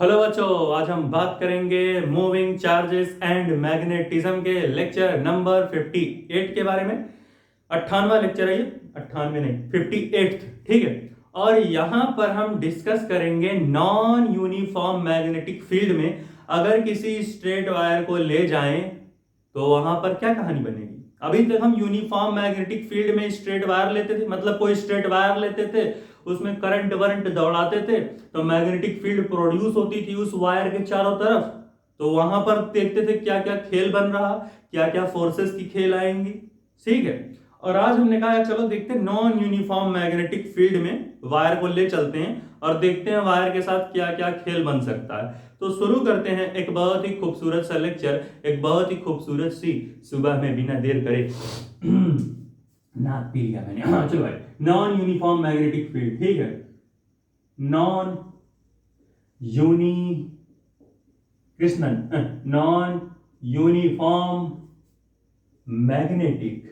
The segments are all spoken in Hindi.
हेलो बच्चों, आज हम बात करेंगे मूविंग चार्जेस एंड मैग्नेटिज्म के लेक्चर नंबर 58 के बारे में। 98वां लेक्चर है ये, 98 नहीं 58th, ठीक है। और यहां पर हम डिस्कस करेंगे नॉन यूनिफॉर्म मैग्नेटिक फील्ड में अगर किसी स्ट्रेट वायर को ले जाएं तो वहां पर क्या कहानी बनेगी। अभी तक हम यूनिफॉर्म मैग्नेटिक फील्ड में स्ट्रेट वायर लेते थे, मतलब कोई स्ट्रेट वायर लेते थे, उसमें करंट वरंट दौड़ाते थे तो मैग्नेटिक फील्ड प्रोड्यूस होती थी उस वायर के चारों तरफ। तो वहां पर देखते थे क्या क्या खेल बन रहा, क्या क्या फोर्सेस की खेल आएंगी, ठीक है। और आज हमने कहा चलो देखते हैं नॉन यूनिफॉर्म मैग्नेटिक फील्ड में वायर को ले चलते हैं और देखते हैं वायर के साथ क्या क्या खेल बन सकता है। तो शुरू करते हैं एक बहुत ही खूबसूरत सा लेक्चर, एक बहुत ही खूबसूरत सी सुबह में बिना देर करे नाक पी लिया मैंने। हाँ चलो भाई, नॉन यूनिफॉर्म मैग्नेटिक फील्ड, ठीक है। नॉन यूनि कृष्णन नॉन यूनिफॉर्म मैग्नेटिक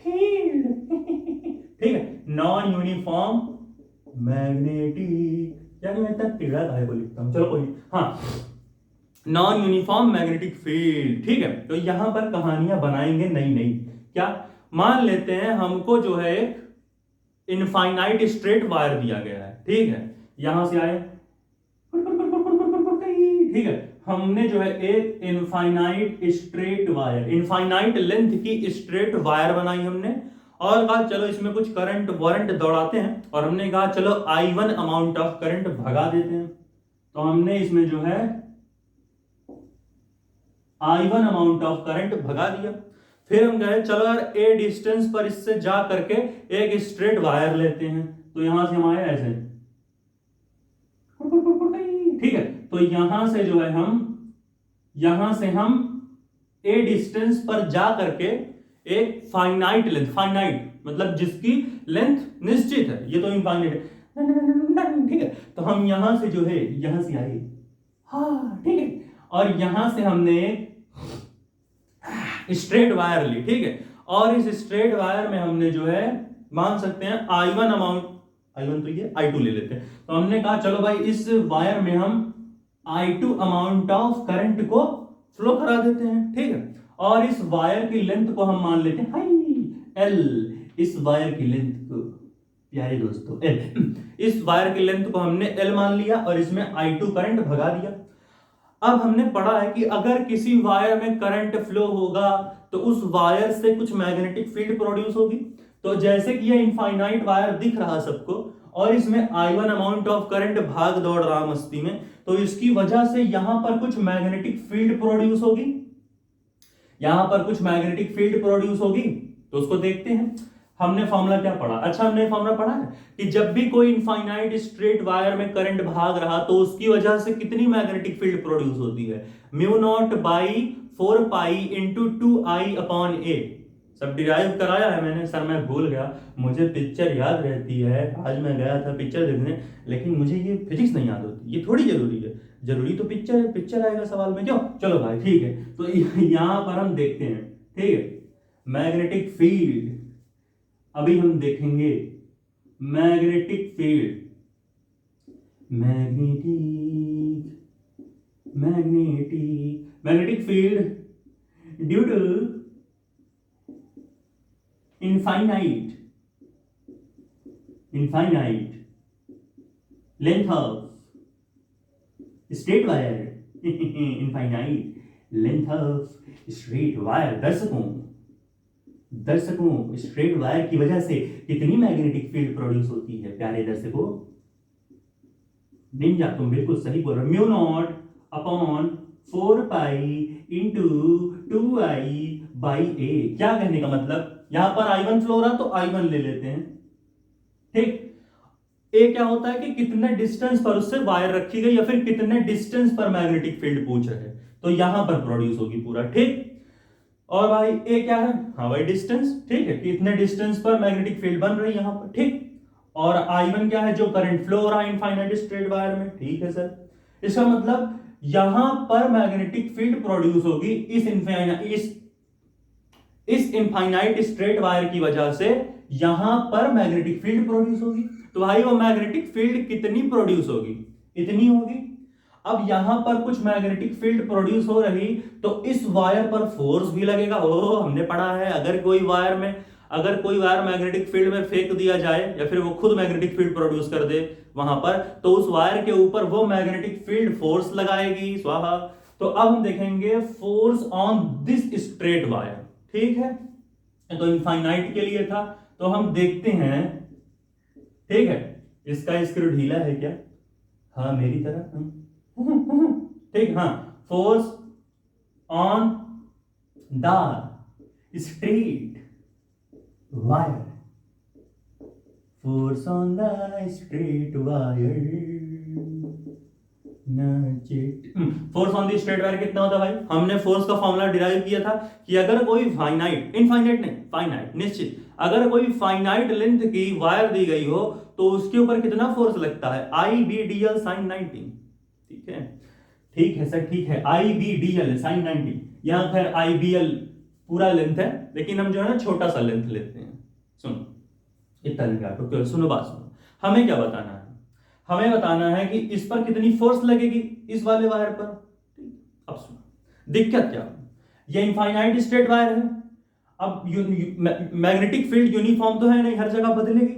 फील्ड ठीक है, नॉन यूनिफॉर्म मैग्नेटिक, यानी मैं इतना टेढ़ा काहे को लिखता हूं, चलो कोई हाँ, नॉन यूनिफॉर्म मैग्नेटिक फील्ड, ठीक है। तो यहां पर कहानियां बनाएंगे नई नई। क्या मान लेते हैं हमको जो है एक इनफाइनाइट स्ट्रेट वायर दिया गया है, ठीक है। यहां से आए, ठीक है, हमने जो है एक infinite straight wire, infinite length की स्ट्रेट वायर बनाई हमने और कहा चलो इसमें कुछ करंट वारंट दौड़ाते हैं और हमने कहा चलो I1 अमाउंट ऑफ करंट भगा देते हैं। तो हमने इसमें जो है I1 अमाउंट ऑफ करंट भगा दिया। फिर हम कहे चलो यार ए डिस्टेंस पर इससे जा करके एक स्ट्रेट वायर लेते हैं। तो यहां से हम आए ऐसे, ठीक है। तो यहां से जो है यहां से हम ए डिस्टेंस पर जा करके एक फाइनाइट लेंथ, फाइनाइट मतलब जिसकी लेंथ निश्चित है, ये तो इनफाइनाइट है, ठीक है। तो हम यहां से जो है यहां से आए, हाँ ठीक है, और यहां से हमने स्ट्रेट वायर ली, ठीक है। और इस स्ट्रेट वायर में हमने जो है मान सकते हैं I1 अमाउंट, I1 तो ये I2 ले लेते हैं। तो हमने कहा चलो भाई इस वायर में हम I2 अमाउंट ऑफ करंट को फ्लो करा देते हैं, ठीक है। और इस वायर की लेंथ को हम मान लेते हैं हाई L, इस वायर की लेंथ को प्यारे दोस्तों L, इस वायर की लेंथ को हमने L मान लिया और इसमें I2 करंट भगा दिया। अब हमने पढ़ा है कि अगर किसी वायर में करंट फ्लो होगा तो उस वायर से कुछ मैग्नेटिक फील्ड प्रोड्यूस होगी। तो जैसे कि ये इनफाइनाइट वायर दिख रहा सबको और इसमें I1 अमाउंट ऑफ करंट भाग दौड़ रहा मस्ती में, तो इसकी वजह से यहां पर कुछ मैग्नेटिक फील्ड प्रोड्यूस होगी, यहां पर कुछ मैग्नेटिक फील्ड प्रोड्यूस होगी। तो उसको देखते हैं। हमने फॉर्मूला क्या पढ़ा, अच्छा हमने फॉर्मूला पढ़ा है कि जब भी कोई इनफाइनाइट स्ट्रेट वायर में करंट भाग रहा तो उसकी वजह से कितनी मैग्नेटिक फील्ड प्रोड्यूस होती है, mu not by 4 pi into 2I upon a. सब डिराइव कराया है मैंने सर, मैं भूल गया, मुझे पिक्चर याद रहती है। आज मैं गया था पिक्चर देखने, लेकिन मुझे ये फिजिक्स नहीं याद होती, ये थोड़ी जरूरी है। जरूरी तो पिक्चर है, पिक्चर आएगा सवाल में क्यों। चलो भाई ठीक है, तो यहां पर हम देखते हैं, ठीक है, मैग्नेटिक फील्ड। अभी हम देखेंगे magnetic field, magnetic field due to infinite length of straight wire infinite length of straight wire. दर्शकों स्ट्रेट वायर की वजह से कितनी मैग्नेटिक फील्ड प्रोड्यूस होती है प्यारे दर्शकों। निंजा तुम बिल्कुल सही बोल रहे हो, mu not upon 4 pi into 2I by a. क्या कहने का मतलब, यहां पर I1 फ्लो रहा तो I1 ले लेते हैं, ठीक। ए क्या होता है कि कितने डिस्टेंस पर उससे वायर रखी गई या फिर कितने डिस्टेंस पर मैग्नेटिक फील्ड पूछ रहे हैं, तो यहां पर प्रोड्यूस होगी पूरा, ठीक। और भाई ए क्या है, हाँ भाई डिस्टेंस, ठीक है, कितने डिस्टेंस पर मैग्नेटिक फील्ड बन रही है यहां पर, ठीक। और I1 क्या है, जो करंट फ्लो हो रहा है इनफाइनाइट स्ट्रेट वायर में, ठीक है सर। इसका मतलब यहां पर मैग्नेटिक फील्ड प्रोड्यूस होगी इस इनफाइनाइट स्ट्रेट वायर की वजह से, यहां पर मैग्नेटिक फील्ड प्रोड्यूस होगी। तो भाई वो मैग्नेटिक फील्ड कितनी प्रोड्यूस होगी, इतनी होगी। अब यहां पर कुछ मैग्नेटिक फील्ड प्रोड्यूस हो रही, तो इस वायर पर फोर्स भी लगेगा। ओह, हमने पढ़ा है अगर कोई वायर मैग्नेटिक फील्ड में फेंक दिया जाए या फिर वो खुद मैग्नेटिक फील्ड प्रोड्यूस कर दे वहां पर, तो उस वायर के ऊपर वो मैग्नेटिक फील्ड फोर्स लगाएगी। स्वाहा। तो अब हम देखेंगे force on this straight wire. ठीक है, तो इनफाइनाइट के लिए था, तो हम देखते हैं। ठीक है, इसका स्क्रू ढीला है क्या? हाँ, मेरी तरह। ठीक, हाँ। Force on the straight wire, force on the straight wire, force on the straight wire कितना होता है भाई? हमने फोर्स का फॉर्मूला डिराइव किया था कि अगर कोई फाइनाइट, इनफाइनाइट नहीं, फाइनाइट निश्चित, अगर कोई फाइनाइट लेंथ की वायर दी गई हो तो उसके ऊपर कितना फोर्स लगता है? आई बी डी एल साइन 90। ठीक है, ठीक है सर, ठीक है, आई बी डी एल साइन 90। यहां खैर आई बी एल पूरा लेंथ है, लेकिन हम जो है ना छोटा सा लेंथ लेते हैं। सुनो, इतना लेंगे आपको, सुनो बात सुनो। हमें क्या बताना है? हमें बताना है कि इस पर कितनी फोर्स लगेगी, इस वाले वायर पर। अब सुनो, दिक्कत क्या? ये इनफाइनाइट स्ट्रेट वायर है। अब मैग्नेटिक फील्ड यूनिफॉर्म तो है नहीं, हर जगह बदलेगी।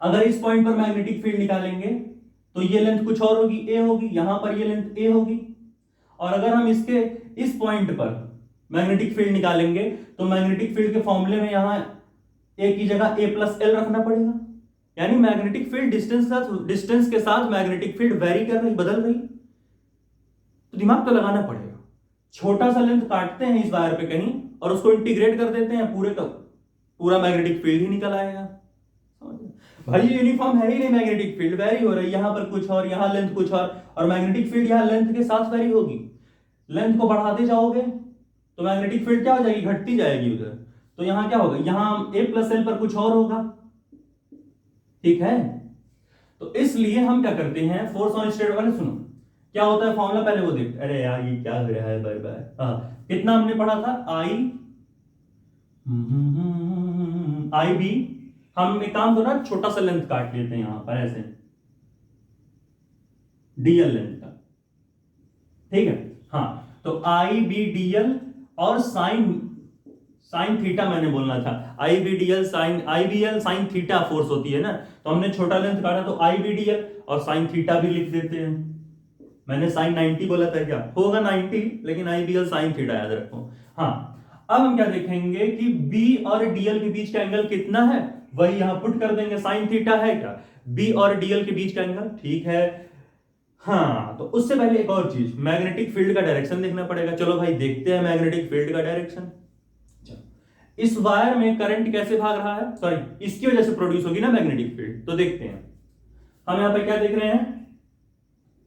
अगर इस पॉइंट पर मैग्नेटिक फील्ड निकालेंगे तो ये लेंथ कुछ और होगी, ए होगी, यहां पर ये लेंथ ए होगी। और अगर हम इसके इस पॉइंट पर मैग्नेटिक फील्ड निकालेंगे तो मैग्नेटिक फील्ड के फॉर्मूले में यहां ए की जगह ए प्लस एल रखना पड़ेगा। यानी मैग्नेटिक फील्ड डिस्टेंस के साथ मैग्नेटिक फील्ड वेरी कर रही, बदल रही। तो दिमाग तो लगाना पड़ेगा। छोटा सा लेंथ काटते हैं इस वायर पे कहीं और उसको इंटीग्रेट कर देते हैं, पूरे का पूरा मैग्नेटिक फील्ड ही निकल आएगा। भाई यूनिफॉर्म है ही नहीं, मैग्नेटिक फील्ड वेरी हो रही, यहां पर कुछ और, यहां लेंथ कुछ और मैग्नेटिक फील्ड यहां लेंथ के साथ वेरी होगी। लेंथ को बढ़ाते जाओगे तो मैग्नेटिक फील्ड क्या हो जाएगी? घटती जाएगी उधर। तो यहां क्या होगा? यहां ए प्लस एल पर कुछ और होगा। ठीक है, तो इसलिए हम क्या करते हैं, फोर्स ऑन स्ट्रेट वाले, सुनो क्या होता है फॉर्मूला, पहले वो देखते। अरे यार ये क्या हो रहा है, बाय बाय। हाँ, कितना हमने पढ़ा था? आई बी, हम एक काम करो ना, छोटा सा लेंथ काट लेते हैं यहां पर ऐसे, डीएल लेंथ का। ठीक है, हाँ, तो आई बी डीएल और साइन थीटा मैंने बोलना था, I B D L sine, I B L sine theta force होती है ना, तो हमने छोटा लेंथ काटा तो आई बी डी एल और साइन थीटा भी लिख देते हैं। मैंने साइन 90 बोला था, क्या होगा 90, लेकिन आई बी एल साइन थीटा याद रखो। हाँ, अब हम क्या देखेंगे कि बी और डीएल के बीच का एंगल कितना है, वही यहां पुट कर देंगे। साइन थीटा है क्या बी और डीएल के बीच का एंगल? ठीक है। हाँ, तो उससे पहले एक और चीज, मैग्नेटिक फील्ड का डायरेक्शन देखना पड़ेगा। चलो भाई देखते हैं मैग्नेटिक फील्ड का डायरेक्शन। इस वायर में करंट कैसे भाग रहा है, सॉरी इसकी वजह से प्रोड्यूस होगी ना मैग्नेटिक फील्ड, तो देखते हैं। हम यहां पर क्या देख रहे हैं,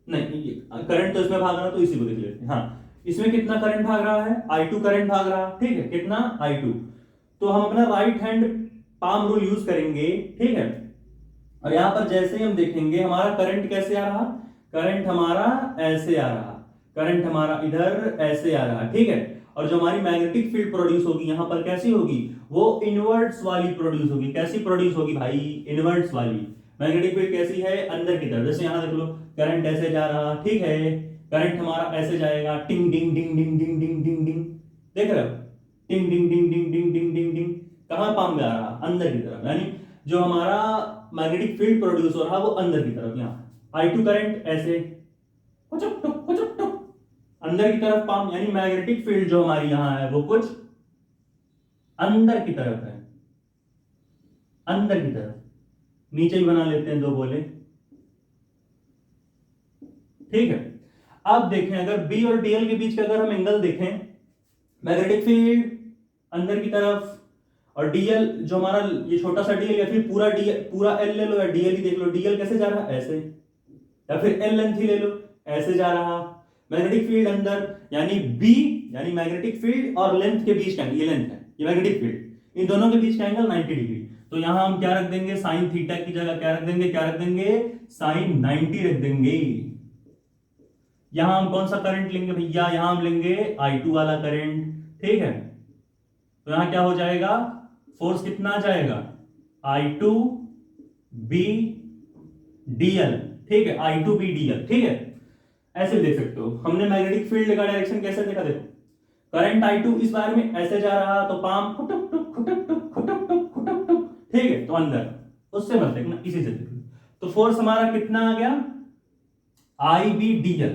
नहीं करंट तो इसमें भाग रहा है, तो इसी को देख लेते हैं। हाँ, इसमें कितना करंट भाग रहा है? I2 करंट भाग रहा है। ठीक है, कितना? I2। तो हम अपना right hand palm rule use करेंगे। ठीक है, और यहां पर जैसे ही हम देखेंगे हमारा करंट कैसे आ रहा, करंट हमारा ऐसे आ रहा, करंट हमारा इधर ऐसे आ रहा। ठीक है, और जो हमारी मैग्नेटिक फील्ड प्रोड्यूस होगी यहां पर कैसी होगी? वो इनवर्ट्स वाली प्रोड्यूस होगी। कैसी प्रोड्यूस होगी भाई? इनवर्ट्स वाली। मैग्नेटिक फील्ड कैसी है? अंदर की तरफ। जैसे यहां देख लो, करंट ऐसे जा रहा, ठीक है, करंट हमारा ऐसे जाएगा, टिंग डिंग डिंग डिंग डिंग डिंग डिंग डिंग, देख रहे हो, टिंग डिंग डिंग डिंग डिंग डिंग डिंग डिंग, कहां पाम जा रहा? अंदर की तरफ। यानी जो हमारा मैग्नेटिक फील्ड प्रोड्यूस हो रहा वो अंदर की तरफ। यहां I2 करंट ऐसे अंदर की तरफ पाम, यानी मैग्नेटिक फील्ड जो हमारी यहां है वो कुछ अंदर की तरफ है, अंदर की तरफ। नीचे ही बना लेते हैं दो बोले। ठीक है, अब देखें अगर बी और डीएल के बीच का अगर हम एंगल देखें, मैग्नेटिक फील्ड अंदर की तरफ और डीएल जो हमारा ये छोटा सा डीएल, या फिर पूरा डीएल, पूरा एल ले लो या डीएल ही देख लो, डीएल कैसे जा रहा है? ऐसे, या फिर एल लेंथ ही ले लो, ऐसे जा रहा। मैग्नेटिक फील्ड अंदर, यानी बी, यानी मैग्नेटिक फील्ड और लेंथ के बीच का, ये लेंथ है, ये मैग्नेटिक फील्ड, इन दोनों के बीच का एंगल 90 डिग्री। तो यहां हम क्या रख देंगे? साइन थीटा की जगह क्या रख देंगे? क्या रख देंगे? साइन 90 रख देंगे। यहां हम कौन सा करंट लेंगे भैया? यहां हम लेंगे I2 वाला करंट। ठीक है, तो यहां क्या हो जाएगा? फोर्स कितना आ जाएगा? I2 B DL। ठीक है, I2 B DL। ठीक है, ऐसे भी देख सकते हो। हमने मैग्नेटिक फील्ड का डायरेक्शन कैसे देखा, देखो करंट I2 इस वायर में ऐसे जा रहा तो पाम खुटक टुक खुटक टुक खुटक टुक खुटक टुक, ठीक है, तो अंदर उससे मत देखना, इसी से देखना। तो फोर्स हमारा कितना आ गया, IBdl।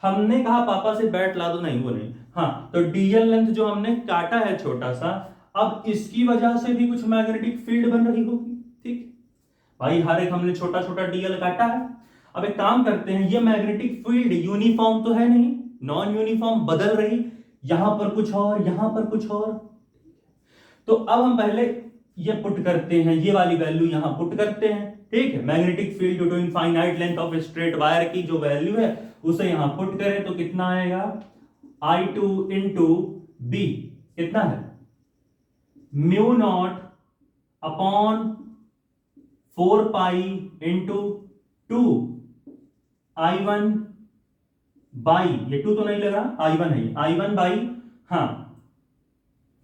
हमने कहा पापा से बैट ला दो, नहीं वो नहीं, हाँ तो डीएल लेंथ जो हमने काटा है छोटा सा, अब इसकी वजह से भी कुछ मैग्नेटिक फील्ड बन रही होगी, ठीक भाई, हर एक हमने छोटा छोटा डीएल काटा है। अब एक काम करते हैं, ये मैग्नेटिक फील्ड यूनिफॉर्म तो है नहीं, नॉन यूनिफॉर्म बदल रही, यहां पर कुछ और यहां पर कुछ और। तो अब हम पहले ये पुट करते हैं, ये वाली वैल्यू यहां पुट करते हैं, ठीक है, magnetic field due to infinite length of straight wire की जो वैल्यू है उसे यहां पुट करें तो कितना आएगा, I2 इंटू बी कितना है, mu not upon 4 pi into 2 I1 by, ये 2 तो नहीं लग रहा, I1 है, I1 बाई, हाँ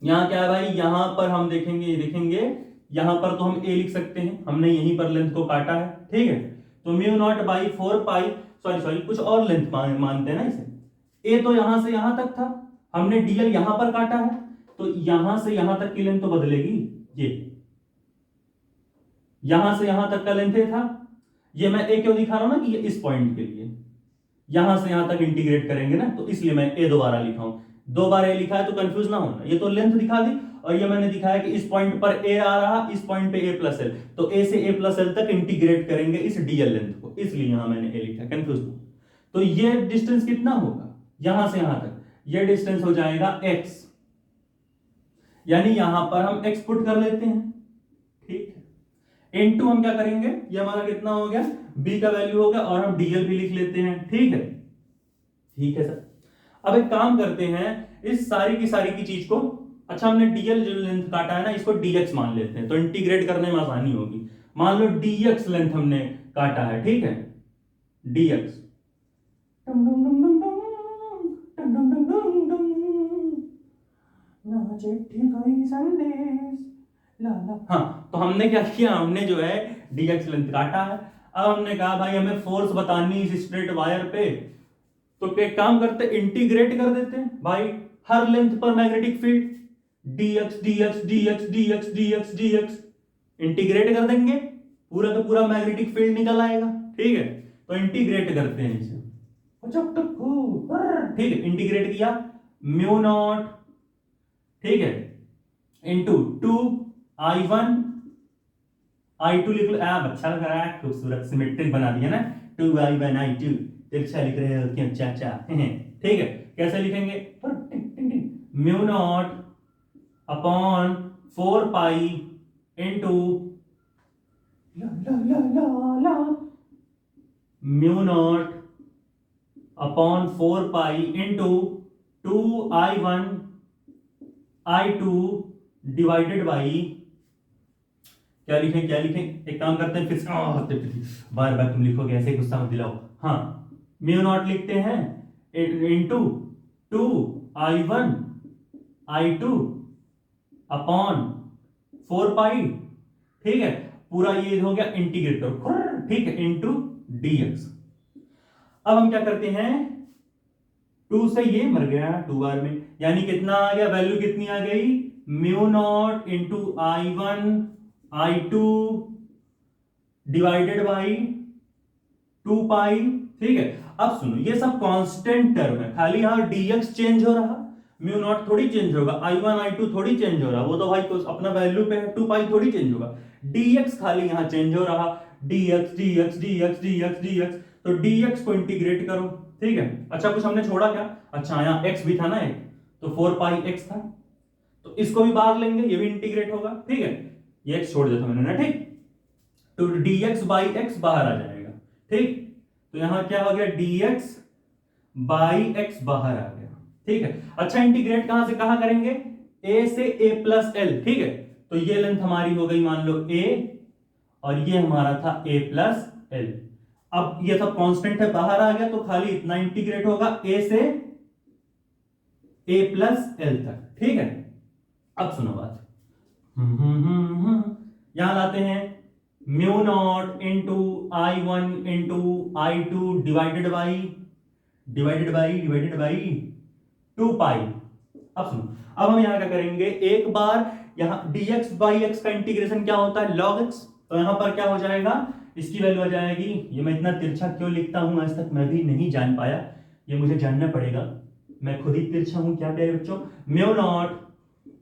यहां क्या है भाई, यहां पर हम देखेंगे यहां पर तो हम ए लिख सकते हैं, हमने यहीं पर लेंथ को काटा है, ठीक है, तो mu not by 4 pi, sorry कुछ और लेंथ मानते हैं ना इसे, ए तो यहां से यहां तक था, हमने डीएल यहां पर काटा है, तो यहां से यहां तक की लेंथ तो बदलेगी, ये यहां से यहां तक का लेंथ था, ये मैं ए क्यों दिखा रहा हूं ना कि ये इस पॉइंट के लिए यहां से यहां तक इंटीग्रेट करेंगे ना, तो इसलिए मैं ए दोबारा लिखा हूं, 2 बार ए लिखा है तो कंफ्यूज ना होना, ये तो लेंथ दिखा दी और ये मैंने दिखाया कि इस पॉइंट पर ए आ रहा, इस पॉइंट पे ए प्लस एल, तो ए से ए प्लस एल तक इंटीग्रेट करेंगे इस डीएल लेंथ को, इसलिए यहां मैंने ए लिखा, कंफ्यूज ना। तो ये डिस्टेंस कितना होगा यहां से यहां तक, ये डिस्टेंस हो जाएगा x, यानी यहां पर हम x पुट कर लेते हैं, ठीक है, इनटू हम क्या करेंगे, ये हमारा कितना हो गया, b का वैल्यू हो गया, और हम dl भी लिख लेते हैं, ठीक है, ठीक है सर। अब एक काम करते हैं, इस सारी की चीज को, अच्छा हमने डीएल जो लेंथ काटा है ना, इसको dx मान लेते हैं तो इंटीग्रेट करने में आसानी होगी, मान लो dx लेंथ हमने काटा है, ठीक है, dx, हाँ तो हमने क्या किया, हमने जो है dx लेंथ काटा है, अब हमने कहा भाई हमें फोर्स बतानी इस स्ट्रेट वायर पे, तो एक काम करते इंटीग्रेट कर देते हैं भाई, हर लेंथ पर magnetic field dx dx dx dx dx dx integrate कर देंगे, पूरा का पूरा मैग्नेटिक फील्ड निकल आएगा, ठीक है, तो इंटीग्रेट करते हैं इसे, ठीक है, इंटीग्रेट किया, म्यू नॉट, ठीक है, इंटू 2 I1 I2 लिख लो, आप अच्छा लग रहा है, खूबसूरत सिमेट्रिक बना दिया ना, 2 I1 I2, तिरछा लिख रहे हो क्यों चाचा, ठीक है, कैसे लिखेंगे, mu not upon 4 pi into mu not upon 4 pi into 2 I1 I2 divided by, क्या लिखें, एक काम करते हैं, फिर बार बार तुम लिखोगे ऐसे, गुस्सा मत दिलाओ, हाँ म्यू नॉट लिखते हैं इंटू 2 I1 I2 अपॉन 4 पाई, ठीक है, पूरा ये हो गया, इंटीग्रेट करो, ठीक है, इंटू dx। अब हम क्या करते हैं, 2 से ये मर गया 2 बार में, यानी कितना आ गया, वैल्यू कितनी आ गई, mu naught into I1 I2 divided by 2 पाई, ठीक है। अब सुनो, ये सब कांस्टेंट टर्म है, खाली यहां dx चेंज हो रहा, म्यू नॉट थोड़ी चेंज होगा, I1 I2 थोड़ी चेंज हो रहा, वो तो भाई तो अपना वैल्यू पे है, 2 पाई थोड़ी चेंज होगा, dx खाली यहां चेंज हो रहा, dx dx dx dx dx, तो dx को इंटीग्रेट करो, ठीक है। अच्छा कुछ हमने छोड़ा क्या, अच्छा यहां x भी था ना एक, तो 4 पाई x था, तो इसको भी बाहर लेंगे, ये भी इंटीग्रेट होगा, ठीक है, ये x छोड़ देता मैंने ना, ठीक, तो dx बाई x बाहर आ जाएगा, ठीक, तो यहां क्या हो गया, dx बाई x बाहर आ गया, ठीक है। अच्छा इंटीग्रेट कहां से कहां करेंगे, a से a प्लस एल, ठीक है, तो ये लेंथ हमारी हो गई मान लो a, और ये हमारा था a प्लस एल, अब ये सब कांस्टेंट है, बाहर आ गया, तो खाली इतना इंटीग्रेट होगा a से a प्लस एल तक, ठीक है। अब सुनो बात, यहां लाते हैं, mu naught into I1 into I2 divided by 2 पाई। अब सुनो, अब हम यहां क्या करेंगे, एक बार यहां dx बाई एक्स का इंटीग्रेशन क्या होता है, log x। तो यहां पर क्या हो जाएगा, इसकी वैल्यू आ जाएगी, ये मैं इतना तिरछा क्यों लिखता हूं आज तक मैं भी नहीं जान पाया, ये मुझे जानना पड़ेगा, मैं खुद ही तिरछा हूं क्या प्यारे बच्चों। Mu naught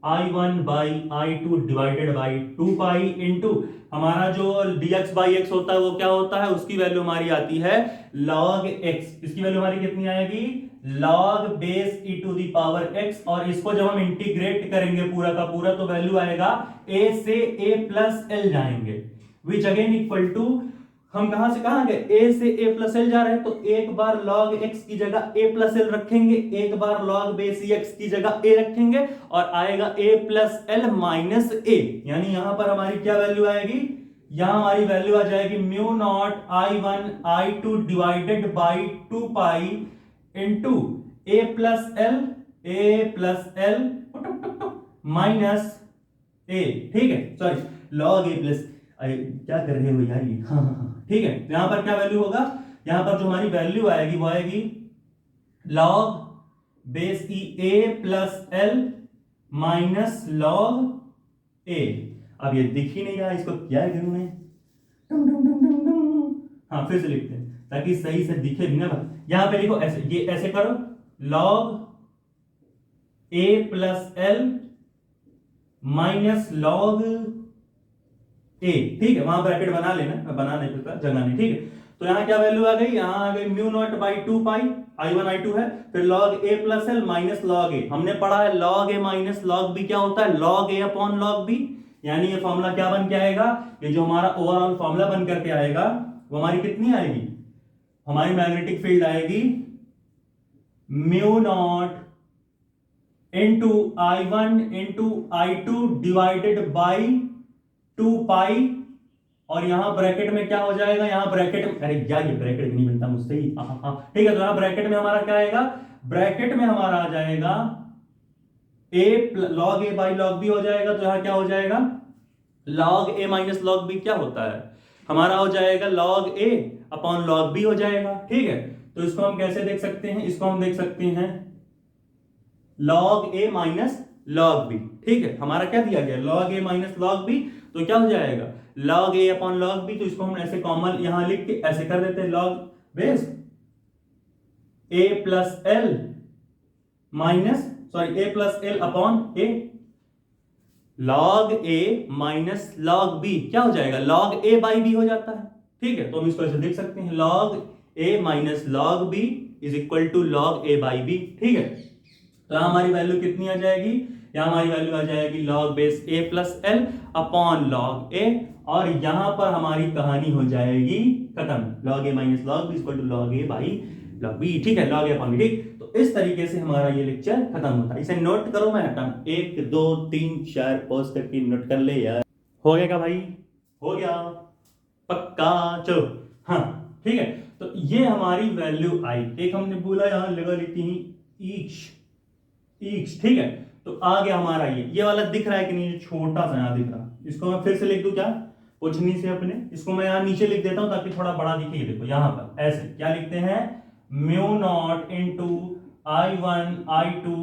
I1 by I2 divided by 2 pi into हमारा जो dx बाई एक्स होता है वो क्या होता है, उसकी वैल्यू हमारी आती है log x। इसकी वैल्यू हमारी कितनी आएगी, log base e to the power x, और इसको जब हम इंटीग्रेट करेंगे पूरा का पूरा तो वैल्यू आएगा a से a प्लस एल जाएंगे, विच अगेन इक्वल टू, हम कहां से कहां गए, a से a प्लस एल जा रहे हैं, तो एक बार log x की जगह a प्लस एल रखेंगे, एक बार log बेस x की जगह a रखेंगे, और आएगा a plus L minus a, यानी यहां पर हमारी क्या वैल्यू आएगी, यहां हमारी वैल्यू आ जाएगी mu naught I1 I2 divided by 2 pi into a plus L minus a, ठीक है, सॉरी log a प्लस, क्या कर रहे हो यार ये, हाँ, ठीक है। तो यहां पर क्या वैल्यू होगा, यहां पर जो हमारी वैल्यू आएगी वो आएगी log base E a plus L minus log a। अब ये दिख ही नहीं रहा, इसको क्या करूं मैं, हाँ फिर से लिखते हैं ताकि सही से दिखे भी ना। यहां पे लिखो ऐसे, ये ऐसे करो log a plus L minus log a, ठीक है, वहां ब्रैकेट बना लेना, मैं बना नहीं पड़ता जगह नहीं, ठीक है। तो यहां क्या वैल्यू आ गई, यहां आ गई mu not by 2 pi, I1 I2 है, फिर log a plus L minus log a, हमने पढ़ा है log a minus log b क्या होता है, log a upon log b, यानी ये फॉर्मूला क्या बन के आएगा, ये जो हमारा ओवरऑल फॉर्मूला बन करके आएगा वो हमारी कितनी आएगी, हमारी मैग्नेटिक फील्ड आएगी mu naught into I1 into I2 divided by 2 पाई, और यहां ब्रैकेट में क्या हो जाएगा, यहां ब्रैकेट में, अरे क्या ये ब्रैकेट नहीं बनता मुझसे ही, हाँ ठीक है, तो यहां ब्रैकेट में हमारा क्या आएगा, ब्रैकेट में हमारा आ जाएगा a log a by log b हो जाएगा, तो यहां क्या हो जाएगा log a minus log b क्या होता है, हमारा हो जाएगा log a upon log b हो जाएगा, ठीक है। तो इसको हम कैसे देख सकते हैं, इसको हम देख सकते हैं log a minus log b, ठीक है, हमारा क्या दिया गया log a minus log b, तो क्या हो जाएगा log a upon log b, तो इसको हम ऐसे कॉमन यहां लिख के ऐसे कर देते हैं log base a plus L minus, sorry a plus L upon a, log a minus log b क्या हो जाएगा log a बाई b हो जाता है, ठीक है। तो हम इसको ऐसे देख सकते हैं log a minus log b is equal to log a by b, ठीक है। तो यहां हमारी वैल्यू कितनी आ जाएगी, यहां हमारी वैल्यू आ जाएगी log base a plus L upon log a, और यहां पर हमारी कहानी हो जाएगी खत्म, log a minus log b equal to log a by log b, ठीक है, log a अपॉन b, ठीक। तो इस तरीके से हमारा ये लेक्चर खत्म होता है, इसे नोट करो, मैं हटा 1 2 3 4 पॉज करके नोट कर ले यार, हो गया क्या भाई, हो गया पक्का, चलो हाँ ठीक है। तो ये हमारी वैल्यू आई, एक हमने बोला यहां लगा लेती ही ईच, ठीक है। तो आ गया हमारा ये वाला दिख रहा है कि नहीं, छोटा सा यहां दिख रहा, इसको मैं फिर से लिख दूं क्या, पूछनी से अपने, इसको मैं यहां नीचे लिख देता हूं ताकि थोड़ा बड़ा दिखे, देखो यहां पर ऐसे क्या लिखते हैं mu naught into I1 I2,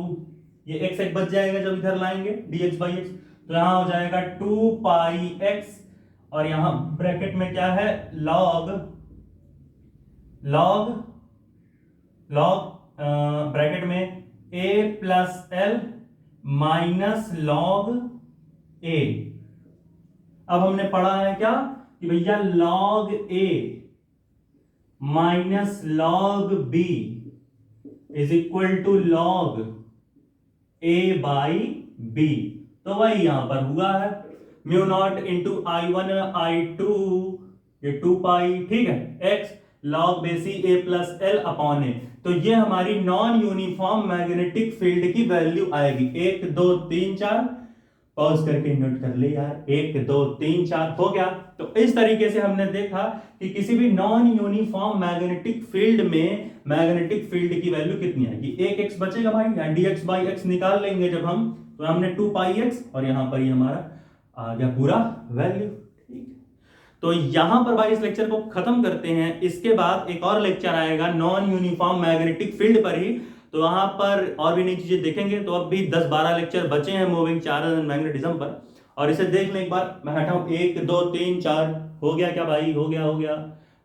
ये x एक बच जाएगा जब इधर लाएंगे dx बाई एक्स, तो यहां हो जाएगा 2 पाई x, और यहां ब्रैकेट में क्या है log ब्रैकेट में a plus L minus log a। अब हमने पढ़ा है क्या कि भैया log a minus log b is equal to log a by b, तो वही यहां पर हुआ है mu not into I1 I2 ये 2 पाई, ठीक है, x log बेसी a प्लस एल अपॉन ए, तो ये हमारी नॉन यूनिफॉर्म मैग्नेटिक फील्ड की वैल्यू आएगी। 1 2 3 4 पॉज करके नोट कर ले यार, 1 2 3 4 हो गया। तो इस तरीके से हमने देखा कि किसी भी नॉन यूनिफॉर्म मैग्नेटिक फील्ड में मैग्नेटिक फील्ड की वैल्यू कितनी आएगी, एक एक्स बचेगा भाई, या dx बाई एक्स निकाल लेंगे जब हम, तो हमने 2 पाई एक्स, और यहां पर ये हमारा आ गया पूरा वैल्यू, ठीक है। तो यहां पर भाई इस लेक्चर को खत्म करते हैं। इसके बाद एक और लेक्चर आएगा नॉन यूनिफॉर्म मैग्नेटिक फील्ड पर ही, तो वहां पर और भी नई चीजें देखेंगे। तो अब भी 10-12 लेक्चर बचे हैं मूविंग चार्जेस एंड मैग्नेटिज्म पर, और इसे देख लें एक बार। मैं हटाऊं 1 2 3 4, हो गया क्या भाई? हो गया, हो गया।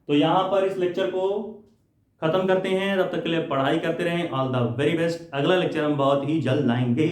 तो यहां पर इस लेक्चर को खत्म करते हैं। तब तक के लिए पढ़ाई करते रहें। All the very best. अगला लेक्चर हम बहुत ही जल्द लाएंगे।